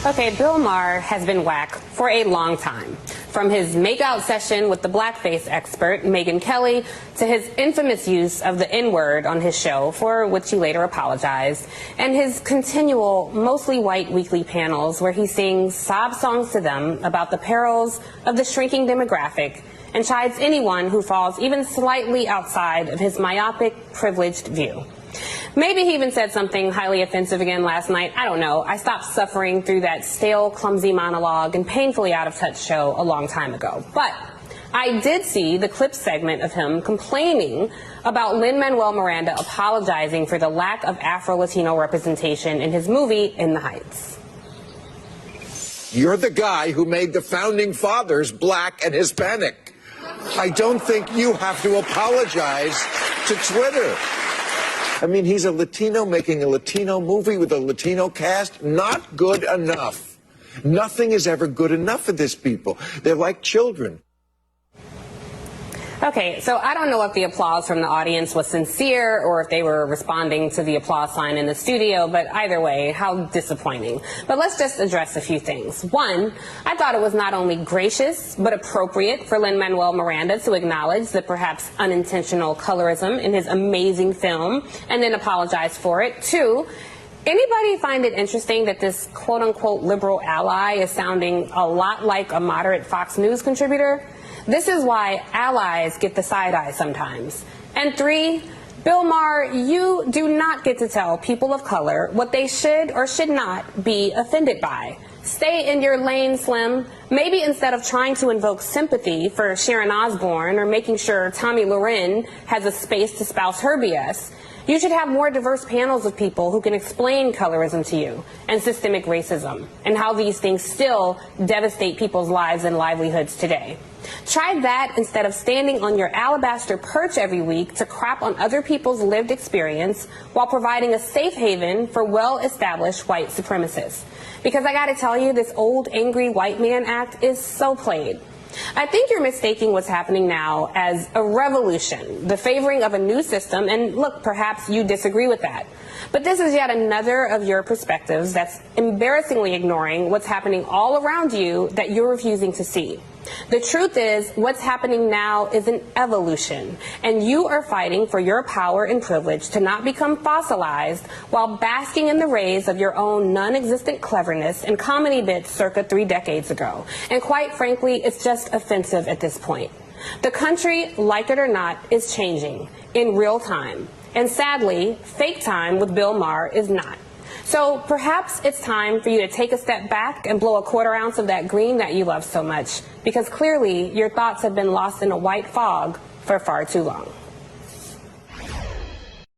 Okay, Bill Maher has been whack for a long time. From his makeout session with the blackface expert, Megyn Kelly, to his infamous use of the N-word on his show, for which he later apologized, and his continual, mostly white weekly panels where he sings sob songs to them about the perils of the shrinking demographic and chides anyone who falls even slightly outside of his myopic, privileged view. Maybe he even said something highly offensive again last night. I don't know. I stopped suffering through that stale, clumsy monologue and painfully out-of-touch show a long time ago. But I did see the clip segment of him complaining about Lin-Manuel Miranda apologizing for the lack of Afro-Latino representation in his movie In the Heights. You're the guy who made the founding fathers black and Hispanic. I don't think you have to apologize to Twitter. I mean, he's a Latino making a Latino movie with a Latino cast. Not good enough. Nothing is ever good enough for these people. They're like children. Okay, so I don't know if the applause from the audience was sincere or if they were responding to the applause sign in the studio, but either way, how disappointing. But let's just address a few things. One, I thought it was not only gracious, but appropriate for Lin-Manuel Miranda to acknowledge the perhaps unintentional colorism in his amazing film and then apologize for it. Two, anybody find it interesting that this quote-unquote liberal ally is sounding a lot like a moderate Fox News contributor? This is why allies get the side eye sometimes. And three, Bill Maher, you do not get to tell people of color what they should or should not be offended by. Stay in your lane, Slim. Maybe instead of trying to invoke sympathy for Sharon Osbourne or making sure Tommy Loren has a space to spouse her BS, you should have more diverse panels of people who can explain colorism to you and systemic racism and how these things still devastate people's lives and livelihoods today. Try that instead of standing on your alabaster perch every week to crap on other people's lived experience while providing a safe haven for well-established white supremacists. Because I gotta tell you, this old angry white man act is so played. I think you're mistaking what's happening now as a revolution, the favoring of a new system, and look, perhaps you disagree with that. But this is yet another of your perspectives that's embarrassingly ignoring what's happening all around you that you're refusing to see. The truth is, what's happening now is an evolution, and you are fighting for your power and privilege to not become fossilized while basking in the rays of your own non-existent cleverness and comedy bits circa 3 decades ago. And quite frankly, it's just offensive at this point. The country, like it or not, is changing in real time. And sadly, fake time with Bill Maher is not. So perhaps it's time for you to take a step back and blow a 1/4 ounce of that green that you love so much, because clearly your thoughts have been lost in a white fog for far too long.